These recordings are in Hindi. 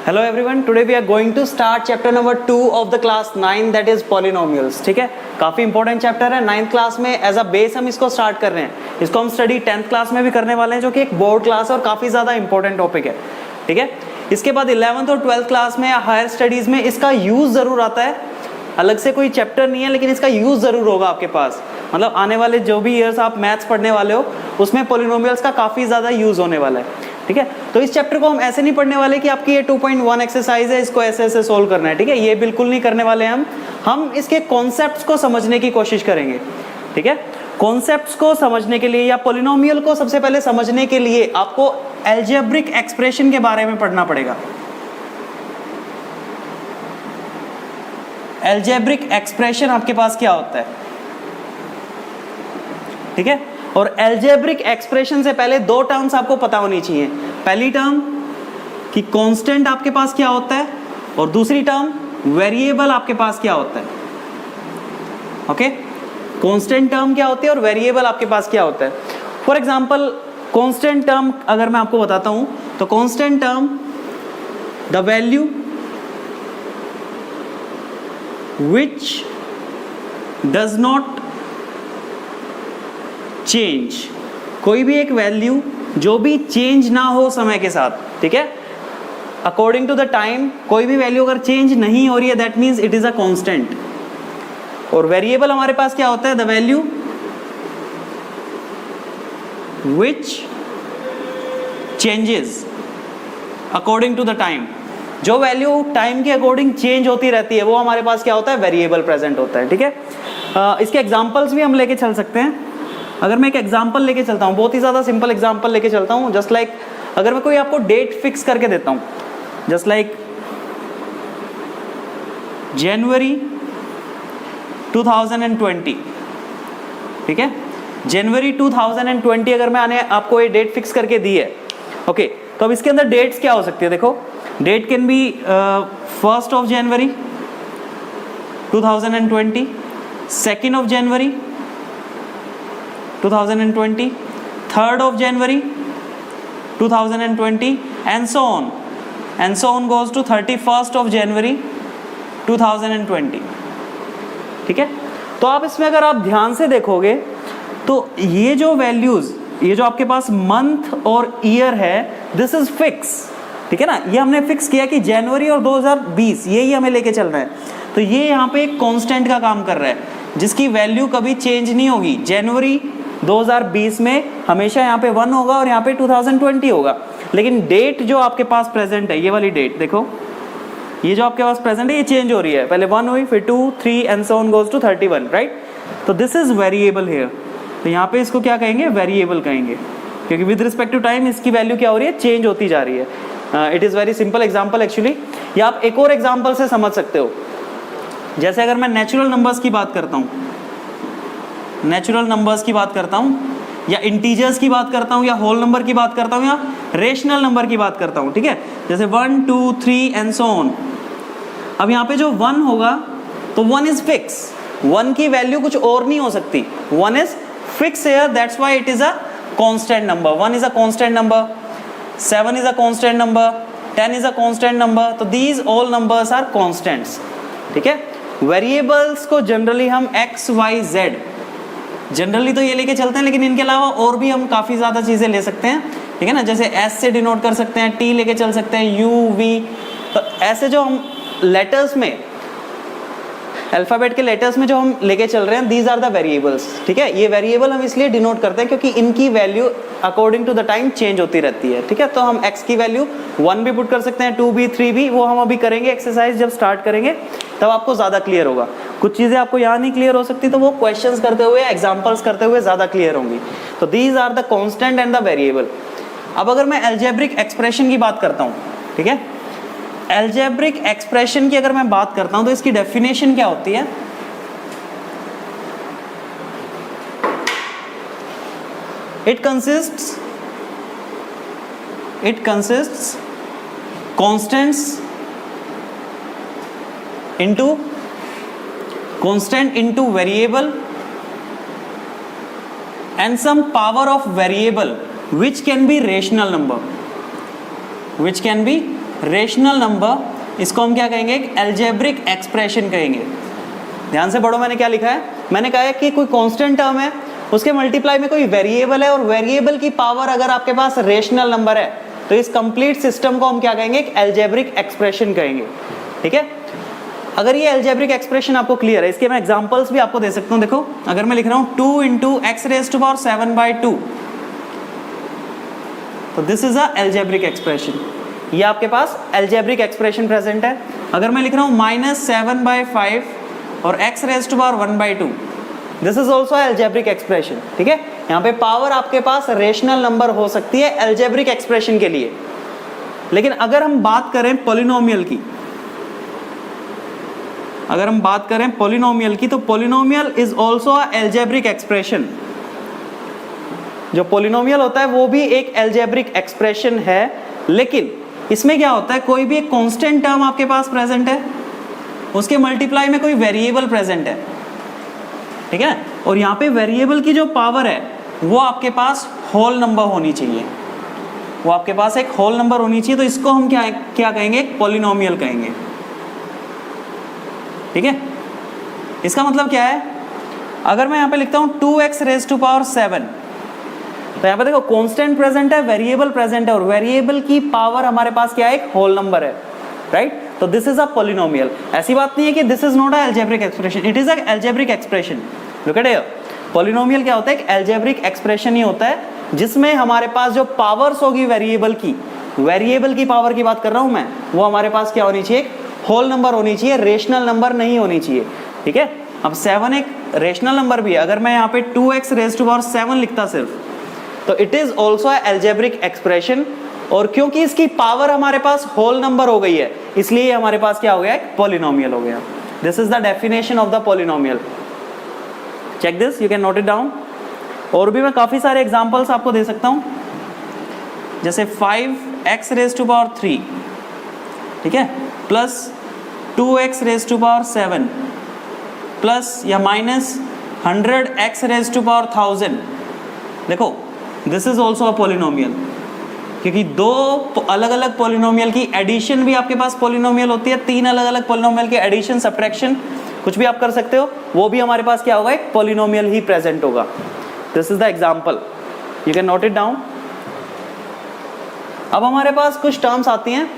Hello everyone, today we are going to start chapter number 2 of the class 9 that is polynomials. ठीक है, काफी इंपॉर्टेंट चैप्टर है। 9th क्लास में एज अ बेस हम इसको स्टार्ट कर रहे हैं। इसको हम स्टडी 10th क्लास में भी करने वाले हैं, जो कि एक बोर्ड क्लास है और काफी ज्यादा इंपॉर्टेंट टॉपिक है। ठीक है, इसके बाद 11th और 12th क्लास में हायर स्टडीज में इसका यूज जरूर आता है। अलग से कोई चैप्टर नहीं है, लेकिन इसका यूज जरूर होगा आपके पास। मतलब आने वाले जो भी ईयर्स आप मैथ्स पढ़ने वाले हो उसमें पॉलिनोमियल्स का काफी ज्यादा यूज होने वाला है। ठीक है, तो इस चैप्टर को हम ऐसे नहीं पढ़ने वाले कि आपकी ये 2.1 एक्सरसाइज है, इसको ऐसे ऐसे सोल्व करना है। ठीक है, ये बिल्कुल नहीं करने वाले हम इसके कॉन्सेप्ट्स को समझने की कोशिश करेंगे। ठीक है, कॉन्सेप्ट्स को समझने के लिए या पॉलिनोमियल को सबसे पहले समझने के लिए आपको अलजेब्रिक एक्सप्रेशन के बारे में पढ़ना पड़ेगा। अलजेब्रिक एक्सप्रेशन आपके पास क्या होता है? ठीक है, और अलजेब्रिक एक्सप्रेशन से पहले दो टर्म्स आपको पता होनी चाहिए। पहली टर्म कि कांस्टेंट आपके पास क्या होता है, और दूसरी टर्म वेरिएबल आपके पास क्या होता है। ओके, कांस्टेंट टर्म क्या होती है और वेरिएबल आपके पास क्या होता है। फॉर एग्जांपल कांस्टेंट टर्म अगर मैं आपको बताता हूं तो constant term the value which does not change, कोई भी एक वैल्यू जो भी चेंज ना हो समय के साथ। ठीक है, अकॉर्डिंग टू द टाइम कोई भी वैल्यू अगर चेंज नहीं हो रही है that means it is a constant. और वेरिएबल हमारे पास क्या होता है? The value which changes according to the time, जो वैल्यू टाइम के अकॉर्डिंग चेंज होती रहती है वो हमारे पास क्या होता है? वेरिएबल प्रेजेंट होता है। ठीक है, इसके एग्जांपल्स भी हम लेके चल सकते हैं। अगर मैं एक एग्जांपल लेके चलता हूँ, बहुत ही ज़्यादा सिंपल एग्जांपल लेके चलता हूँ, जस्ट लाइक अगर मैं कोई आपको डेट फिक्स करके देता हूँ, जस्ट लाइक जनवरी 2020। ठीक है, जनवरी 2020 अगर मैंने आपको ये डेट फिक्स करके दी है, ओके, तो अब इसके अंदर डेट्स क्या हो सकती है? देखो, date can be 1st of January 2020, 2nd of January 2020, 3rd of January 2020 and so on goes to 31st of January 2020। ठीक है, तो आप इसमें अगर आप ध्यान से देखोगे तो ये जो वैल्यूज, ये जो आपके पास मंथ और ईयर है, दिस इज फिक्स। ठीक है ना, ये हमने फिक्स किया कि जनवरी और 2020 यही हमें लेके चल रहा है। तो ये यहाँ पे एक कांस्टेंट का काम कर रहा है जिसकी वैल्यू कभी चेंज नहीं होगी। जनवरी 2020 में हमेशा यहाँ पे 1 होगा और यहाँ पे 2020 होगा। लेकिन डेट जो आपके पास प्रेजेंट है, ये वाली डेट देखो, ये जो आपके पास प्रेजेंट है ये चेंज हो रही है। पहले 1 हुई, फिर 2, 3 and so on goes to 31, right. तो दिस इज वेरिएबल हियर। तो यहाँ पे इसको क्या कहेंगे? वेरिएबल कहेंगे, क्योंकि विद रिस्पेक्ट टू टाइम इसकी वैल्यू क्या हो रही है? चेंज होती जा रही है। It is very simple example actually. या आप एक और एग्जाम्पल से समझ सकते हो, जैसे अगर मैं नेचुरल नंबर्स की बात करता हूँ, नेचुरल नंबर्स की बात करता हूँ, या इंटीजर्स की बात करता हूँ, या होल नंबर की बात करता हूँ, या रेशनल नंबर की बात करता हूँ। ठीक है, जैसे 1, 2, 3 एंड सो ऑन। अब यहाँ पे जो 1 होगा तो 1 इज फिक्स, 1 की वैल्यू कुछ और नहीं हो सकती। 1 is fix here, that's why it is a constant number. 1 is a constant number, 7 is a constant number, 10 is a constant number, तो these all numbers are constants। ठीक है, वेरिएबल्स को जनरली हम x, y, z जनरली तो ये लेके चलते हैं, लेकिन इनके अलावा और भी हम काफ़ी ज़्यादा चीज़ें ले सकते हैं। ठीक है ना, जैसे s से डिनोट कर सकते हैं, t लेके चल सकते हैं, u, v। तो ऐसे जो हम लेटर्स में, अल्फ़ाबेट के लेटर्स में जो हम लेके चल रहे हैं, दीज आर द वेरिएबल्स। ठीक है, ये वेरिएबल हम इसलिए डिनोट करते हैं क्योंकि इनकी value according to the time change होती रहती है। ठीक है, तो हम x की वैल्यू 1 भी पुट कर सकते हैं, 2 भी, 3 भी। वो हम अभी करेंगे एक्सरसाइज, जब स्टार्ट करेंगे तब आपको ज़्यादा क्लियर होगा। कुछ चीज़ें आपको यहाँ नहीं क्लियर हो सकती, तो वो क्वेश्चंस करते हुए, एग्जाम्पल्स करते हुए ज़्यादा क्लियर होंगी। तो these are the constant and the variable. अब अगर मैं अलजेब्रिक एक्सप्रेशन की बात करता हूँ, ठीक है, अलजेब्रिक एक्सप्रेशन की अगर मैं बात करता हूँ तो इसकी डेफिनेशन क्या होती है? It consists constants into constant into variable and some power of variable which can be rational number, which can be rational number, इसको हम क्या कहेंगे, एक अलजेब्रिक एक्सप्रेशन कहेंगे। ध्यान से पढ़ो, मैंने क्या लिखा है, मैंने कहा है कि कोई कांस्टेंट टर्म है, उसके मल्टीप्लाई में कोई वेरिएबल है, और वेरिएबल की पावर अगर आपके पास रेशनल नंबर है तो इस कंप्लीट सिस्टम को हम क्या कहेंगे, एक अलजेब्रिक एक्सप्रेशन कहेंगे। ठीक है, अगर ये अलजेब्रिक एक्सप्रेशन आपको क्लियर है, इसके मैं एग्जांपल्स भी आपको दे सकता हूं। देखो, अगर मैं लिख रहा हूं 2 into x raise to power 7/2, तो this is a algebraic expression, ये आपके पास अलजेब्रिक एक्सप्रेशन प्रेजेंट है। अगर मैं लिख रहा हूं -7/5 और x raise to power 1/2, this is also algebraic expression. ठीक है, यहाँ पे पावर आपके पास रेशनल नंबर हो सकती है अलजेब्रिक एक्सप्रेशन के लिए। लेकिन अगर हम बात करें पॉलिनोमियल की, अगर हम बात करें पॉलिनोमियल की, तो polynomial is also a algebraic expression. जो पॉलिनोमियल होता है वो भी एक अलजेब्रिक एक्सप्रेशन है, लेकिन इसमें क्या होता है, कोई भी एक कांस्टेंट टर्म आपके पास प्रेजेंट है, उसके मल्टीप्लाई में कोई वेरिएबल प्रेजेंट है। ठीक है, और यहाँ पे वेरिएबल की जो पावर है वो आपके पास होल नंबर होनी चाहिए, वो आपके पास एक होल नंबर होनी चाहिए, तो इसको हम क्या कहेंगे, एक पॉलिनोमियल कहेंगे। ठीक है, इसका मतलब क्या है, अगर मैं यहाँ पे लिखता हूँ 2x रेज टू पावर 7, तो यहाँ पे देखो कांस्टेंट प्रेजेंट है, वेरिएबल प्रेजेंट है, और वेरिएबल की पावर हमारे पास क्या है, एक होल नंबर है, राइट। तो दिस इज अ पॉलिनोमियल। ऐसी बात नहीं है कि this is not a algebraic expression, it is a algebraic expression. Look at here, polynomial क्या होता है, एक अलजेब्रिक एक्सप्रेशन ही होता है जिसमें हमारे पास जो पावर्स होगी वेरिएबल की पावर की बात कर रहा हूं मैं, वो हमारे पास क्या होनी चाहिए, होल नंबर होनी चाहिए, रेशनल नंबर नहीं होनी चाहिए। ठीक है, अब 7 एक रेशनल नंबर भी है, अगर मैं यहाँ पे 2x रेज टू पावर 7 लिखता सिर्फ, तो it is also algebraic expression, और क्योंकि इसकी पावर हमारे पास होल नंबर हो गई है, इसलिए हमारे पास क्या हो गया, एक पॉलिनोमियल हो गया। This is the definition of the polynomial. Check this, you can note it down. और भी मैं काफी सारे एग्जांपल्स आपको दे सकता हूं, जैसे 5x रेज टू पावर 3, ठीक है, plus 2x raise to power 7, plus या minus 100x raise to power 1000। देखो, this is also a polynomial, क्योंकि दो अलग अलग पॉलिनोमियल की एडिशन भी आपके पास पॉलिनोमियल होती है, 3 अलग अलग पॉलिनोमियल के एडिशन, सब्ट्रैक्शन, कुछ भी आप कर सकते हो, वो भी हमारे पास क्या होगा, एक पॉलिनोमियल ही प्रेजेंट होगा। This is the example, you can note it down. अब हमारे पास कुछ टर्म्स आती हैं,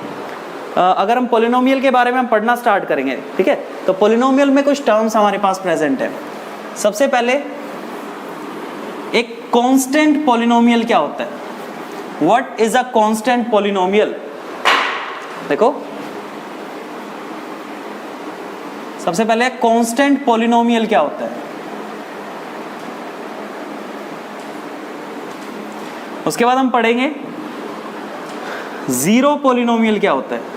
अगर हम पॉलिनोमियल के बारे में हम पढ़ना स्टार्ट करेंगे, ठीक है, तो पॉलिनोमियल में कुछ टर्म्स हमारे पास प्रेजेंट है। सबसे पहले एक कांस्टेंट पॉलिनोमियल क्या होता है, what is a constant polynomial. देखो, सबसे पहले कांस्टेंट पॉलिनोमियल क्या होता है, उसके बाद हम पढ़ेंगे जीरो पॉलिनोमियल क्या होता है।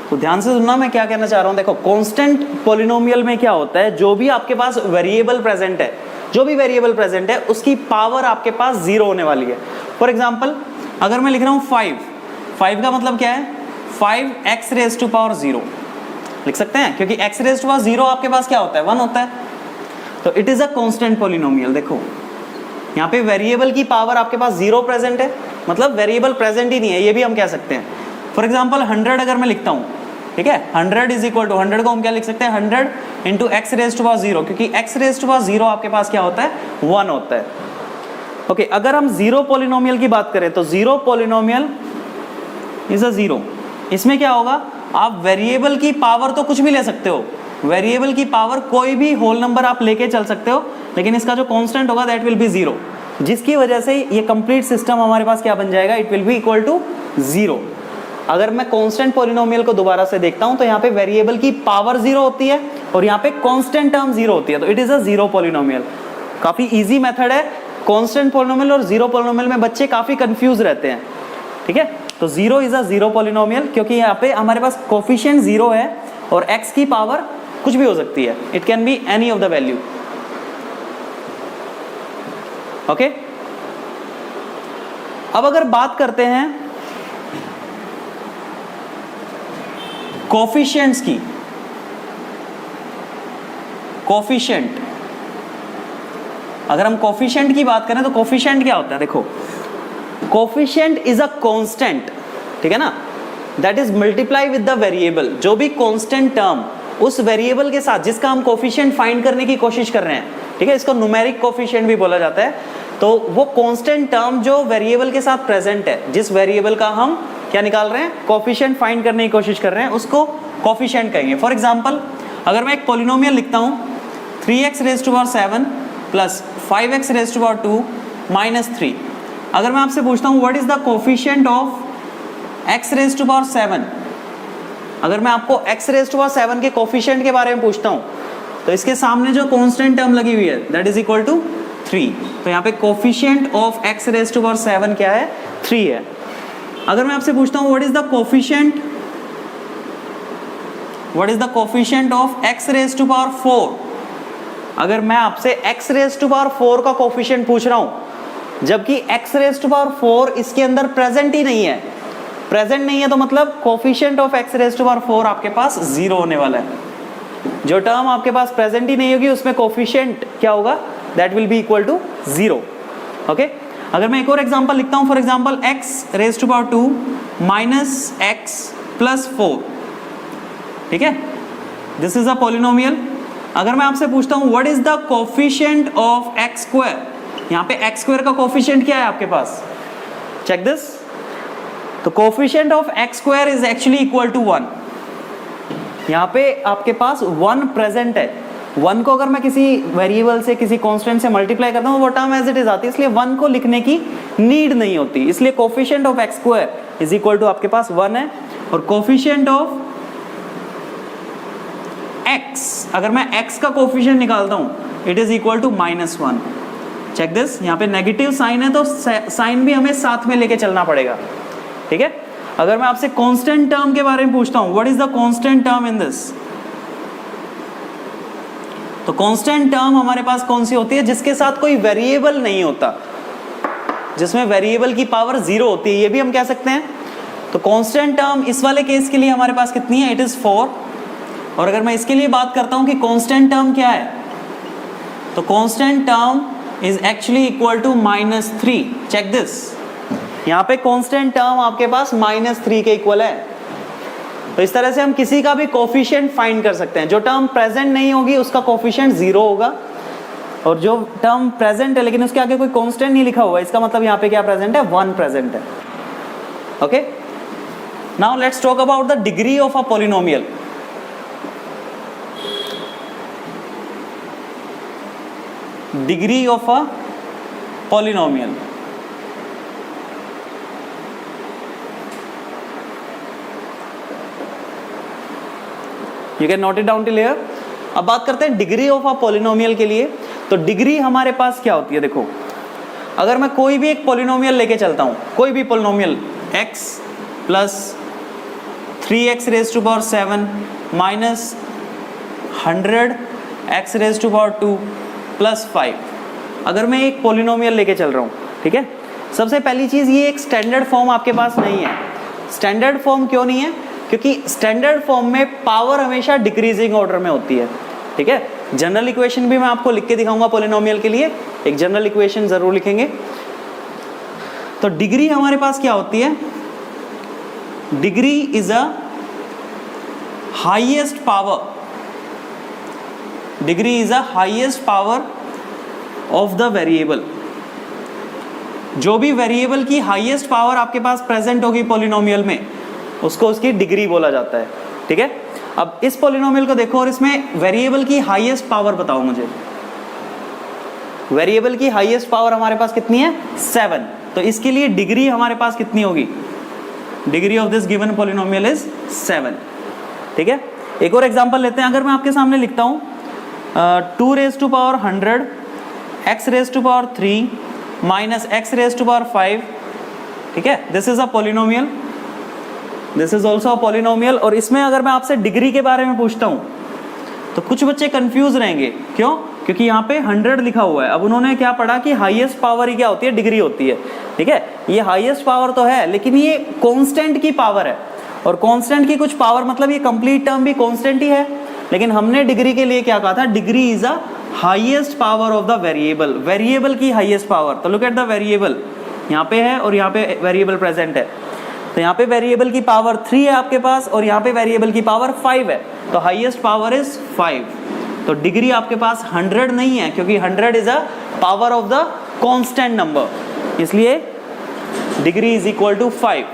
तो ध्यान से सुनना मैं क्या कहना चाह रहा हूं। देखो, कांस्टेंट पॉलिनोमियल में क्या होता है, जो भी आपके पास वेरिएबल प्रेजेंट है, जो भी वेरिएबल प्रेजेंट है उसकी पावर आपके पास जीरो होने वाली है। फॉर एग्जांपल, अगर मैं लिख रहा हूं 5 का मतलब क्या है, 5x रेज टू पावर 0 लिख सकते हैं, क्योंकि x रेज टू पावर 0 आपके पास क्या होता है, 1 होता है, तो it is a constant polynomial. देखो, यहाँ पे वेरिएबल की पावर आपके पास 0 प्रेजेंट है, मतलब वेरिएबल प्रेजेंट ही नहीं है, ये भी हम कह सकते हैं। फॉर एग्जांपल 100 अगर मैं लिखता हूँ, ठीक है, 100 इज इक्वल टू 100 को हम क्या लिख सकते हैं, 100 into x raise to power 0, क्योंकि x रेज टू पावर 0 आपके पास क्या होता है, 1 होता है। ओके, अगर हम जीरो पॉलिनोमियल की बात करें तो zero polynomial is a zero. इसमें क्या होगा, आप वेरिएबल की पावर तो कुछ भी ले सकते हो, वेरिएबल की पावर कोई भी होल नंबर आप लेके चल सकते हो, लेकिन इसका जो कांस्टेंट होगा दैट विल बी 0, जिसकी वजह से ये कंप्लीट सिस्टम हमारे पास क्या बन जाएगा, it will be equal to 0। अगर मैं कांस्टेंट पॉलिनोमियल को दोबारा से देखता हूं तो यहाँ पे वेरिएबल की पावर 0 होती है और यहाँ पे कांस्टेंट टर्म 0 होती है, तो it is a zero polynomial. काफी इजी मेथड है। कांस्टेंट पॉलिनोमियल और जीरो पॉलिनोमियल में बच्चे काफी कंफ्यूज रहते हैं, ठीक है। तो 0 इज अ जीरो पॉलिनोमियल, क्योंकि यहाँ पे हमारे पास कोफिशिएंट 0 है और x की पावर कुछ भी हो सकती है, it can be any of the value. Okay, अब अगर बात करते हैं कोफिशिएंट्स की, कोफिशिएंट अगर हम कोफिशिएंट की बात करें तो कोफिशिएंट क्या होता है, देखो कोफिशिएंट इज अ कांस्टेंट, ठीक है ना, that is multiply with the variable. जो भी कांस्टेंट टर्म उस वेरिएबल के साथ जिसका हम कोफिशिएंट फाइंड करने की कोशिश कर रहे हैं, ठीक है, इसको न्यूमेरिक कोफिशिएंट भी बोला जाता है। तो वो कांस्टेंट टर्म जो वेरिएबल के साथ प्रेजेंट है, जिस वेरिएबल का हम क्या निकाल रहे हैं, कोफिशिएंट फाइंड करने की कोशिश कर रहे हैं, उसको कोफिशिएंट कहेंगे। फॉर एग्जांपल अगर मैं एक पॉलिनोमियल लिखता हूं 3x raise to power 7 plus 5x raise to power 2 minus 3, अगर मैं आपसे पूछता हूं what is the coefficient of x raise to power 7, अगर मैं आपको x रेज़ टू पावर 7 के कोफिशिएंट के बारे में पूछता हूं तो इसके सामने जो कांस्टेंट टर्म लगी हुई है दैट इज इक्वल टू 3, तो यहाँ पे coefficient of x raise to power 7 क्या है, 3 है। अगर मैं आपसे पूछता हूं what is the coefficient of x raise to power 4, अगर मैं आपसे x रेज़ टू पावर 4 का कोफिशिएंट पूछ रहा हूं जबकि x रेज़ टू पावर 4 इसके अंदर प्रेजेंट ही नहीं है, प्रेजेंट नहीं है तो मतलब coefficient of x raise to power 4 आपके पास 0 होने वाला है। जो टर्म आपके पास प्रेजेंट ही नहीं होगी उसमें कोफिशिएंट क्या होगा, that will be equal to 0। Okay, अगर मैं एक और एग्जांपल लिखता हूं, for example x raise to power 2 minus x plus 4, ठीक है, दिस इज अ पॉलिनोमियल। अगर मैं आपसे पूछता हूं what is the coefficient of x square, यहाँ पे x स्क्वायर का कोफिशिएंट क्या है आपके पास, चेक दिस, तो coefficient of x square is actually equal to 1, यहाँ पे आपके पास 1 प्रेजेंट है। 1 को अगर मैं किसी वेरिएबल से किसी कांस्टेंट से मल्टीप्लाई करता हूँ वो टर्म एज इट इज आती है, इसलिए 1 को लिखने की नीड नहीं होती, इसलिए coefficient of x square is equal to आपके पास 1 है। और कोफिशिएंट ऑफ x, अगर मैं x का कोफिशिएंट निकालता हूँ it is equal to -1। Check this, यहाँ पे नेगेटिव साइन है तो साइन भी हमें साथ में लेके चलना पड़ेगा, ठीक है। अगर मैं आपसे कांस्टेंट टर्म के बारे में पूछता हूं what is the constant term in this, तो कांस्टेंट टर्म हमारे पास कौन सी होती है, जिसके साथ कोई वेरिएबल नहीं होता, जिसमें वेरिएबल की पावर 0 होती है, ये भी हम कह सकते हैं। तो कांस्टेंट टर्म इस वाले केस के लिए हमारे पास कितनी है, इट इज 4। और अगर मैं इसके लिए बात करता हूं कि कांस्टेंट टर्म क्या है, तो constant term is actually equal to -3। Check this, यहाँ पे कांस्टेंट टर्म आपके पास -3 के इक्वल है। तो इस तरह से हम किसी का भी कोफिशिएंट फाइंड कर सकते हैं। जो टर्म प्रेजेंट नहीं होगी उसका कोफिशिएंट 0 होगा, और जो टर्म प्रेजेंट है लेकिन उसके आगे कोई कांस्टेंट नहीं लिखा हुआ, इसका मतलब यहाँ पे क्या प्रेजेंट है, 1 प्रेजेंट है। Okay, now let's talk about the degree of a polynomial. Degree of a polynomial, you can note it down till here. अब बात करते हैं डिग्री ऑफ अ पॉलिनोमियल के लिए। तो डिग्री हमारे पास क्या होती है, देखो अगर मैं कोई भी एक पॉलिनोमियल लेके चलता हूं, कोई भी polynomial x plus 3x raise to power 7 minus 100x raise to power 2 plus 5, अगर मैं एक पॉलिनोमियल लेके चल रहा हूं, ठीक है, सबसे पहली चीज ये एक स्टैंडर्ड फॉर्म आपके पास नहीं है। स्टैंडर्ड फॉर्म क्यों नहीं है, क्योंकि स्टैंडर्ड फॉर्म में पावर हमेशा डिक्रीजिंग ऑर्डर में होती है, ठीक है। जनरल इक्वेशन भी मैं आपको लिख के दिखाऊंगा पॉलिनोमियल के लिए, एक जनरल इक्वेशन जरूर लिखेंगे। तो डिग्री हमारे पास क्या होती है, degree is a highest power, degree is a highest power of the variable. जो भी वेरिएबल की हाईएस्ट पावर आपके पास प्रेजेंट होगी पॉलिनोमियल में, उसको उसकी डिग्री बोला जाता है, ठीक है। अब इस पॉलिनोमियल को देखो और इसमें वेरिएबल की हाईएस्ट पावर बताओ मुझे। वेरिएबल की हाईएस्ट पावर हमारे पास कितनी है, 7। तो इसके लिए डिग्री हमारे पास कितनी होगी, degree of this given polynomial is 7, ठीक है। एक और एग्जांपल लेते हैं। अगर मैं आपके सामने लिखता हूं 2 raise to power 100 x raise to power 3 minus x raise to power 5, ठीक है, this is a polynomial, this is also a polynomial. और इसमें अगर मैं आपसे डिग्री के बारे में पूछता हूं तो कुछ बच्चे कंफ्यूज रहेंगे, क्यों, क्योंकि यहाँ पे 100 लिखा हुआ है। अब उन्होंने क्या पढ़ा कि हाईएस्ट पावर ही क्या होती है, डिग्री होती है, ठीक है। ये हाईएस्ट पावर तो है लेकिन ये कांस्टेंट की पावर है, और कांस्टेंट की कुछ पावर मतलब ये कंप्लीट टर्म भी कांस्टेंट ही है। लेकिन हमने डिग्री के लिए क्या कहा था, degree is a highest power of the variable, variable की हाईएस्ट पावर। तो लुक एट द वेरिएबल, यहाँ पे है और यहाँ पे वेरिएबल प्रेजेंट है। तो यहाँ पे वेरिएबल की पावर 3 है आपके पास और यहाँ पे वेरिएबल की पावर 5 है, तो हाईएस्ट पावर इज 5। तो डिग्री आपके पास 100 नहीं है, क्योंकि 100 is a power of the constant number, इसलिए degree is equal to 5।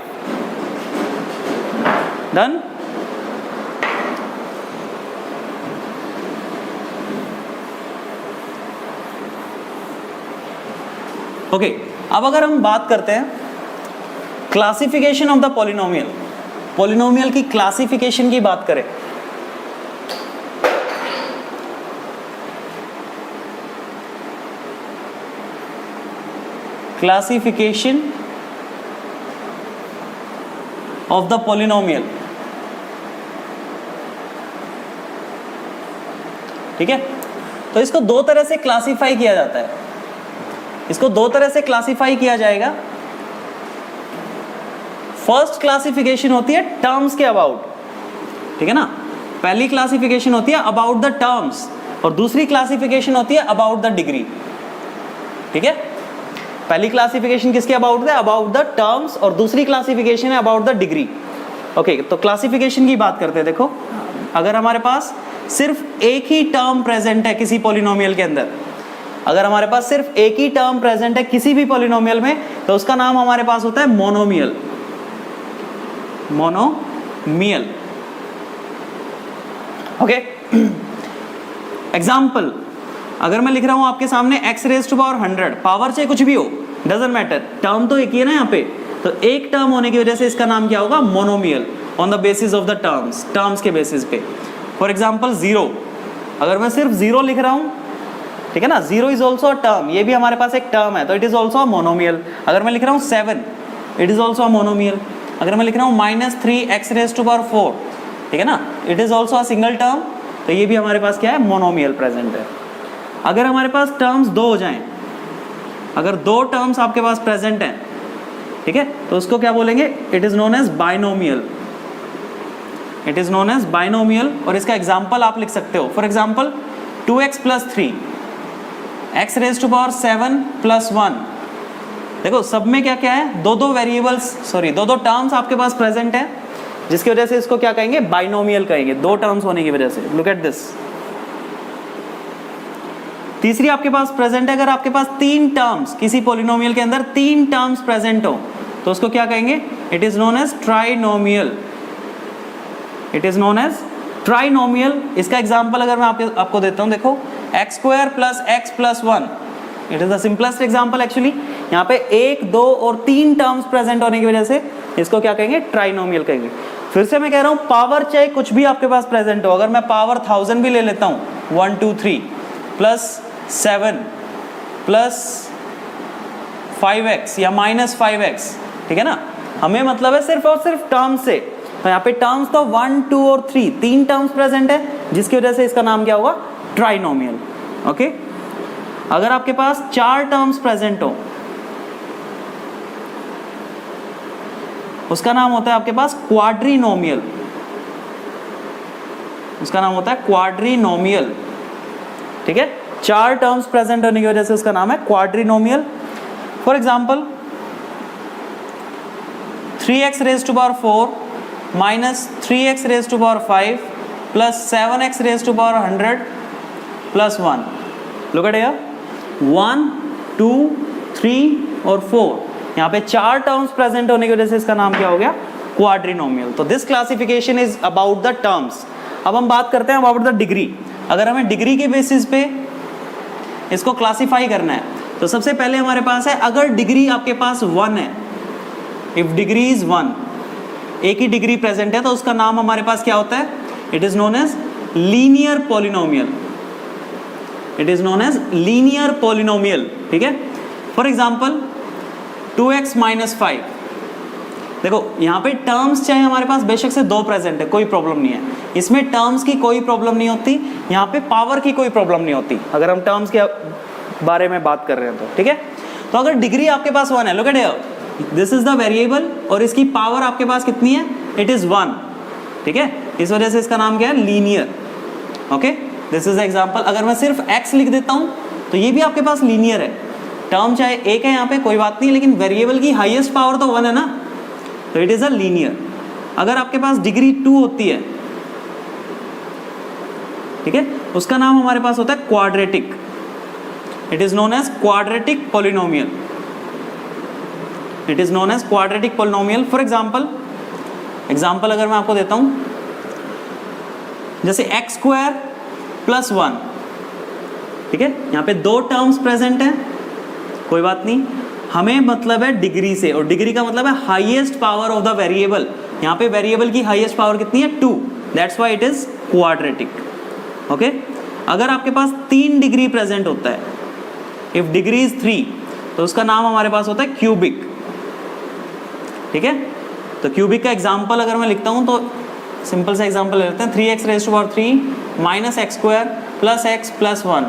Done. Okay, अब अगर हम बात करते हैं classification of the polynomial, polynomial की क्लासिफिकेशन की बात करें, क्लासिफिकेशन ऑफ द पॉलिनोमियल, ठीक है। तो इसको दो तरह से क्लासिफाई किया जाता है, इसको दो तरह से क्लासिफाई किया जाएगा। फर्स्ट क्लासिफिकेशन होती है टर्म्स के अबाउट, ठीक है ना। पहली क्लासिफिकेशन होती है अबाउट द टर्म्स और दूसरी क्लासिफिकेशन होती है अबाउट द डिग्री, ठीक है। पहली क्लासिफिकेशन किसके अबाउट है, अबाउट द टर्म्स, और दूसरी क्लासिफिकेशन है अबाउट द डिग्री। ओके, तो क्लासिफिकेशन की बात करते हैं। देखो, अगर हमारे पास सिर्फ एक ही टर्म प्रेजेंट है किसी पॉलिनोमियल के अंदर, अगर हमारे पास सिर्फ एक ही टर्म प्रेजेंट है किसी भी पॉलिनोमियल में, तो उसका नाम हमारे पास होता है मोनोमियल, मोनोमियल। ओके, एग्जाम्पल, अगर मैं लिख रहा हूं आपके सामने x raise to power 100, power चाहे कुछ भी हो, डजंट मैटर, टर्म तो एक ही है ना यहाँ पे, तो एक टर्म होने की वजह से इसका नाम क्या होगा, monomial, on the basis of the terms, terms के बेसिस पे। फॉर एग्जाम्पल 0, अगर मैं सिर्फ 0 लिख रहा हूं, ठीक है ना, 0 इज ऑल्सो अ टर्म, ये भी हमारे पास एक टर्म है, तो it is also a monomial. अगर मैं लिख रहा हूँ 7, it is also a monomial. अगर मैं लिख रहा हूँ -3x रेज़ टू पावर 4, ठीक है ना, it is also a single term, तो ये भी हमारे पास क्या है, मोनोमियल प्रेजेंट है। अगर हमारे पास टर्म्स 2 हो जाएं, अगर 2 टर्म्स आपके पास प्रेजेंट हैं, ठीक है, तो उसको क्या बोलेंगे, it is known as binomial, it is known as binomial. और इसका एग्जाम्पल आप लिख सकते हो, for example 2x + 3, x raise to power 7 + 1। देखो सब में क्या क्या है, दो वेरिएबल्स, सॉरी दो टर्म्स आपके पास प्रेजेंट है, जिसकी वजह से इसको क्या कहेंगे, बाइनोमियल कहेंगे, 2 टर्म्स होने की वजह से। Look at this. तीसरी आपके पास प्रेजेंट है, अगर आपके पास 3 टर्म्स किसी पॉलिनोमियल के अंदर 3 टर्म्स प्रेजेंट हो, तो उसको क्या कहेंगे, it is known as trinomial, it is known as trinomial. इसका एग्जांपल अगर मैं आपको देता हूं, देखो x² + x + 1, it is the simplest example actually. यहाँ पे 1, 2 और 3 टर्म्स प्रेजेंट होने की वजह से इसको क्या कहेंगे, ट्राइनोमियल कहेंगे। फिर से मैं कह रहा हूँ, पावर चाहे कुछ भी आपके पास प्रेजेंट हो, अगर मैं पावर 1000 भी ले लेता हूँ, 1, 2, 3 +7 +5x या -5x, ठीक है ना, हमें मतलब है सिर्फ और सिर्फ टर्म्स से। तो यहाँ पे टर्म्स तो 1, 2 और 3 टर्म्स प्रेजेंट है, जिसकी वजह से इसका नाम क्या होगा, ट्राइनोमियल। ओके, अगर आपके पास 4 टर्म्स प्रेजेंट हो, उसका नाम होता है आपके पास क्वाड्रिनोमियल, उसका नाम होता है क्वाड्रिनोमियल, ठीक है। 4 टर्म्स प्रेजेंट होने की वजह से उसका नाम है quadrinomial. For example 3x raise to power 4 -3x raise to power 5 +7x raise to power 100 + 1। Look at here, 1, 2, 3 और 4, यहाँ पे 4 टर्म्स प्रेजेंट होने की वजह से इसका नाम क्या हो गया, क्वाड्रिनोमियल। तो this classification is about the terms. अब हम बात करते हैं अबाउट द डिग्री। अगर हमें डिग्री के बेसिस पे इसको क्लासिफाई करना है, तो सबसे पहले हमारे पास है, अगर डिग्री आपके पास 1 है, इफ डिग्री इज 1, एक ही डिग्री प्रेजेंट है, तो उसका नाम हमारे पास क्या होता है, it is known as linear polynomial, it is known as linear polynomial, ठीक है। फॉर एग्जाम्पल 2x - 5, देखो यहाँ पे टर्म्स चाहे हमारे पास बेशक से 2 प्रेजेंट है, कोई प्रॉब्लम नहीं है, इसमें टर्म्स की कोई प्रॉब्लम नहीं होती, यहाँ पे पावर की कोई प्रॉब्लम नहीं होती, अगर हम टर्म्स के बारे में बात कर रहे हैं तो, ठीक है। तो अगर डिग्री आपके पास 1 है, look at here, this is the variable और इसकी पावर आपके पास कितनी है, इट इज 1, ठीक है। इस वजह से इसका नाम क्या है, linear. Okay, this is example. अगर मैं सिर्फ x लिख देता हूँ तो ये भी आपके पास लीनियर है, टर्म चाहे एक है यहाँ पे कोई बात नहीं, लेकिन वेरिएबल की हाईएस्ट पावर तो 1 है ना, तो इट इज अ लीनियर। अगर आपके पास डिग्री 2 होती है, ठीक है, उसका नाम हमारे पास होता है quadratic. It is known as quadratic polynomial. It is known as quadratic polynomial. For example अगर मैं आपको देता हूं, जैसे x स्क्वायर प्लस 1, ठीक है, यहाँ पे दो टर्म्स प्रेजेंट हैं, कोई बात नहीं, हमें मतलब है डिग्री से, और डिग्री का मतलब है highest power of the variable. यहाँ पे वेरिएबल की हाईएस्ट पावर कितनी है? 2, that's why it is quadratic. Okay, अगर आपके पास 3 डिग्री प्रेजेंट होता है, इफ डिग्री इज 3, तो उसका नाम हमारे पास होता है क्यूबिक। ठीक है, तो क्यूबिक का एग्जांपल अगर मैं लिखता हूं तो सिंपल सा एग्जांपल ले लेते हैं, 3x raise to power 3 minus x square plus x plus 1।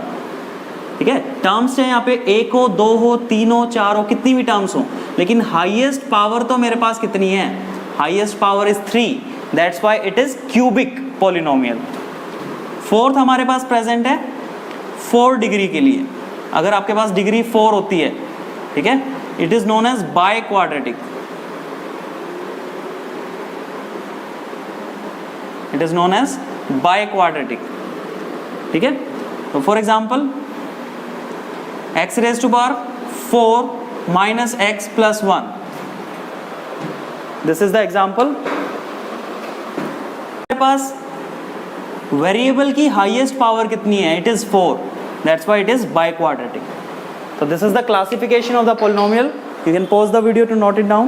ठीक है, टर्म्स चाहे यहाँ पे 1 हो, 2 हो, 3 हो, 4 हो, कितनी भी टर्म्स हो, लेकिन हाईएस्ट पावर तो मेरे पास कितनी है? Highest power is 3, that's why it is cubic polynomial. Fourth हमारे पास प्रेजेंट है 4 डिग्री के लिए। अगर आपके पास डिग्री 4 होती है, ठीक है, it is known as biquadratic. It is known as biquadratic. ठीक है, तो for example x raise to power 4 minus x plus 1, this is the example. हमारे पास वेरिएबल की हाईएस्ट पावर कितनी है? It is 4, that's why it is biquadratic. So this is the classification of the polynomial. You can pause the video to note it down.